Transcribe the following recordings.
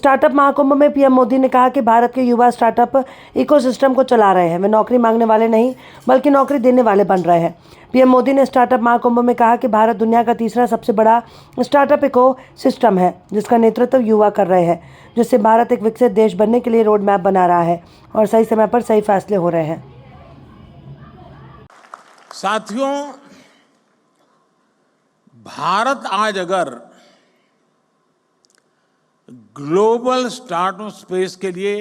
Startup Mahakumbh में PM Modi ने कहा कि भारत के युवा स्टार्टअप इकोसिस्टम को चला रहे हैं। वे नौकरी मांगने वाले नहीं बल्कि नौकरी देने वाले बन रहे हैं। पीएम मोदी ने स्टार्टअप महाकुंभ में कहा कि भारत दुनिया का तीसरा सबसे बड़ा स्टार्टअप इकोसिस्टम है, जिसका नेतृत्व युवा कर रहे हैं, जिससे भारत एक विकसित देश बनने के लिए रोड मैप बना रहा है और सही समय पर सही फैसले हो रहे हैं। साथियों, भारत आज अगर ग्लोबल स्टार्टअप स्पेस के लिए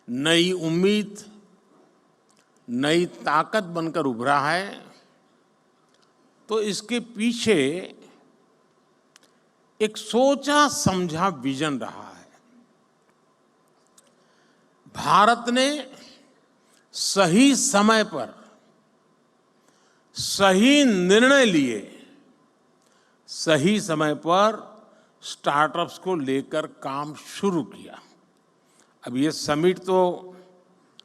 नई उम्मीद, नई ताकत बनकर उभरा है, तो इसके पीछे एक सोचा समझा विजन रहा है। भारत ने सही समय पर सही निर्णय लिए, सही समय पर स्टार्टअप्स को लेकर काम शुरू किया। अब ये समिट तो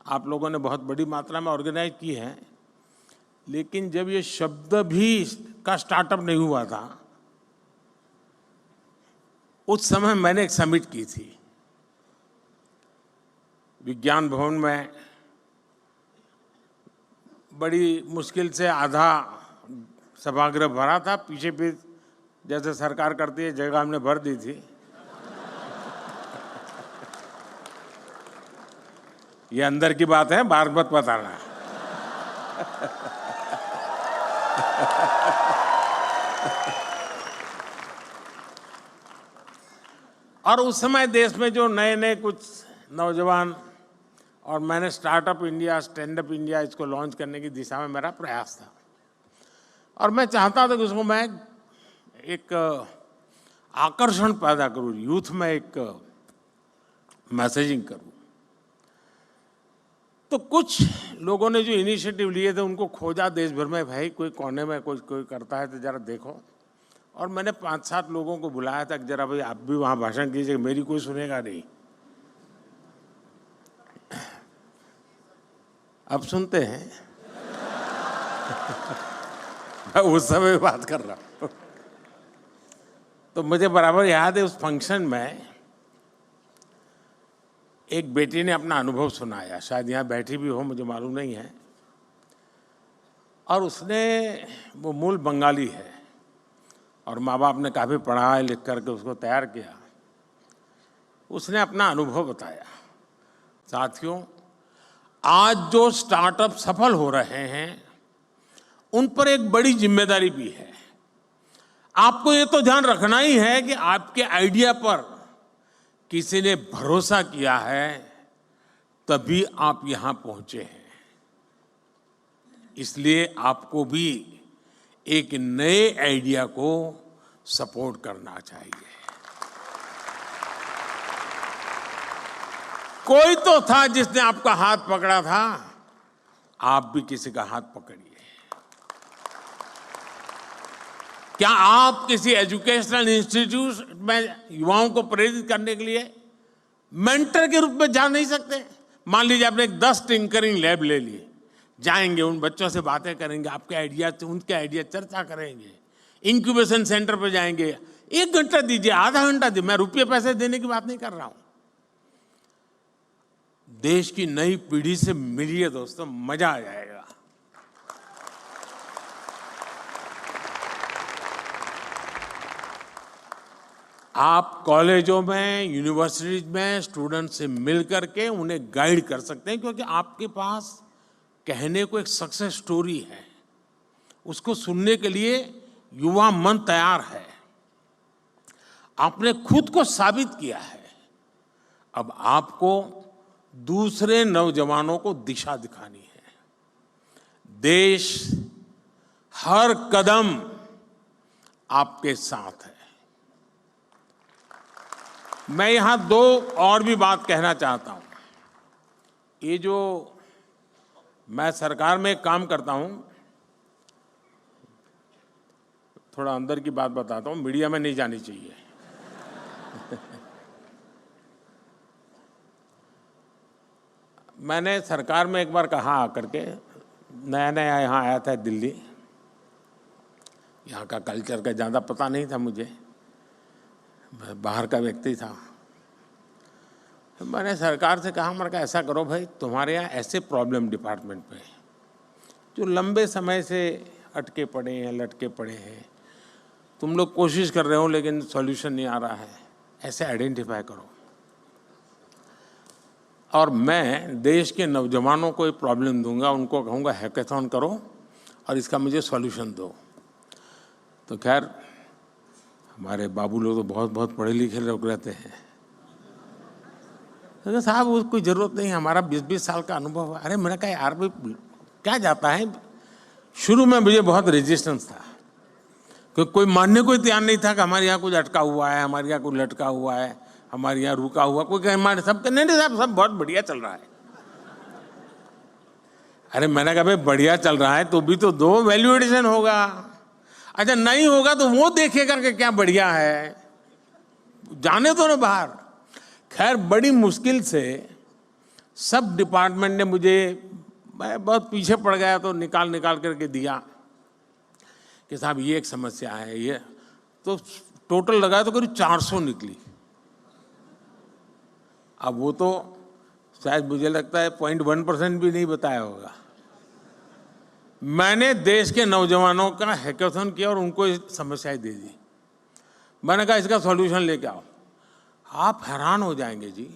आप लोगों ने बहुत बड़ी मात्रा में ऑर्गेनाइज की है, लेकिन जब ये शब्द भी का स्टार्टअप नहीं हुआ था, उस समय मैंने एक समिट की थी विज्ञान भवन में। बड़ी मुश्किल से आधा सभागृह भरा था, पीछे भी जैसे सरकार करती है जगह हमने भर दी थी। ये अंदर की बात है, बाहर मत बताना। और उस समय देश में जो नए नए कुछ नौजवान, और मैंने startup India, stand up India इसको लॉन्च करने की दिशा में मेरा प्रयास था। और मैं चाहता था कि उसको मैं एक आकर्षण पैदा करूं, यूथ में एक मैसेजिंग करूं। तो कुछ लोगों ने जो इनिशिएटिव लिए थे उनको खोजा देश भर में, भाई कोई कोने में कोई करता है तो जरा देखो। और मैंने 5-7 लोगों को बुलाया था कि जरा भाई आप भी वहाँ भाषण कीजिए, मेरी कोई सुनेगा नहीं। अब सुनते हैं। मैं उस समय बात कर रहा हूँ। तो मुझे बराबर याद है, उस फंक्शन में एक बेटी ने अपना अनुभव सुनाया, शायद यहाँ बैठी भी हो, मुझे मालूम नहीं है। और उसने, वो मूल बंगाली है और माँ बाप ने काफ़ी पढ़ा लिख करके उसको तैयार किया। उसने अपना अनुभव बताया। साथियों, आज जो स्टार्टअप सफल हो रहे हैं उन पर एक बड़ी जिम्मेदारी भी है। आपको ये तो ध्यान रखना ही है कि आपके आइडिया पर किसी ने भरोसा किया है, तभी आप यहां पहुंचे हैं। इसलिए आपको भी एक नए आइडिया को सपोर्ट करना चाहिए। कोई तो था जिसने आपका हाथ पकड़ा था, आप भी किसी का हाथ पकड़िए। क्या आप किसी एजुकेशनल इंस्टीट्यूट में युवाओं को प्रेरित करने के लिए मेंटर के रूप में जा नहीं सकते? मान लीजिए आपने 10 टिंकरिंग लैब ले लिए, जाएंगे उन बच्चों से बातें करेंगे, आपके आइडिया से उनके आइडिया चर्चा करेंगे, इंक्यूबेशन सेंटर पर जाएंगे, 1 घंटा दीजिए, आधा घंटा दीजिए, मैं रुपये पैसे देने की बात नहीं कर रहा हूं। देश की नई पीढ़ी से मिलिए दोस्तों, मजा आ जाएगा। आप कॉलेजों में, यूनिवर्सिटीज में स्टूडेंट से मिल करके उन्हें गाइड कर सकते हैं, क्योंकि आपके पास कहने को एक सक्सेस स्टोरी है, उसको सुनने के लिए युवा मन तैयार है। आपने खुद को साबित किया है, अब आपको दूसरे नौजवानों को दिशा दिखानी है। देश हर कदम आपके साथ है। मैं यहां 2 और भी बात कहना चाहता हूं। ये जो मैं सरकार में काम करता हूं, थोड़ा अंदर की बात बताता हूं, मीडिया में नहीं जानी चाहिए। मैंने सरकार में एक बार कहा आकर के, नया नया यहाँ आया था दिल्ली, यहाँ का कल्चर का ज़्यादा पता नहीं था मुझे, बाहर का व्यक्ति था। मैंने सरकार से कहा, मैंने कहा ऐसा करो भाई, तुम्हारे यहाँ ऐसे प्रॉब्लम डिपार्टमेंट में जो लंबे समय से अटके पड़े हैं, लटके पड़े हैं, तुम लोग कोशिश कर रहे हो लेकिन सॉल्यूशन नहीं आ रहा है, ऐसे आइडेंटिफाई करो और मैं देश के नौजवानों को ये प्रॉब्लम दूंगा, उनको कहूँगा हैकेथॉन करो और इसका मुझे सॉल्यूशन दो। तो खैर हमारे बाबू लोग तो बहुत बहुत पढ़े लिखे लोग रहते हैं, तो साहब उसको कोई ज़रूरत नहीं, हमारा 20-20 साल का अनुभव है। अरे मैंने कहा यार भाई क्या जाता है। शुरू में मुझे बहुत रेजिस्टेंस था, क्योंकि कोई मानने को तैयार नहीं था कि हमारे यहाँ कुछ अटका हुआ है, हमारे यहाँ कुछ लटका हुआ है, हमारे यहाँ रुका हुआ, कोई कहे हमारे सब नहीं साहब सब बहुत बढ़िया चल रहा है। अरे मैंने कहा भाई बढ़िया चल रहा है तो भी तो दो, वैल्यू एडिशन होगा। अच्छा नहीं होगा तो वो देखेगा कि क्या बढ़िया है, जाने दो ना बाहर। खैर बड़ी मुश्किल से सब डिपार्टमेंट ने मुझे, मैं बहुत पीछे पड़ गया तो निकाल करके दिया कि साहब ये एक समस्या है, ये तो टोटल लगाया तो करीब 400 निकली। अब वो तो शायद मुझे लगता है 0.1% भी नहीं बताया होगा। मैंने देश के नौजवानों का हैकेथॉन किया और उनको समस्याएं दे दी। मैंने कहा इसका सॉल्यूशन लेके आओ। आप हैरान हो जाएंगे जी,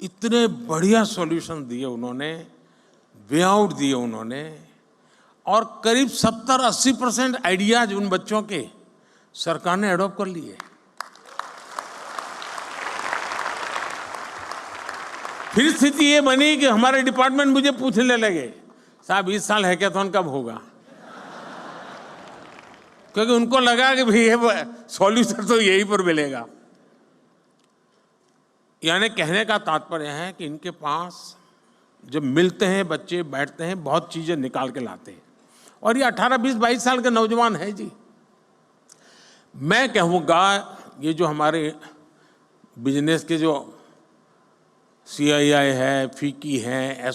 इतने बढ़िया सॉल्यूशन दिए उन्होंने, वे आउट दिए उन्होंने, और करीब 70-80% आइडियाज उन बच्चों के सरकार ने अडॉप्ट कर लिए। फिर स्थिति ये बनी कि हमारे डिपार्टमेंट मुझे पूछने लगे, साहब इस साल हैकेथॉन कब होगा, क्योंकि उनको लगा कि भाई ये सॉल्यूशन तो यहीं पर मिलेगा। यानी कहने का तात्पर्य है कि इनके पास जब मिलते हैं बच्चे, बैठते हैं, बहुत चीजें निकाल के लाते हैं। और ये 18, 20, 22 साल के नौजवान है जी। मैं कहूँगा ये जो हमारे बिजनेस के जो CII है, फीकी है,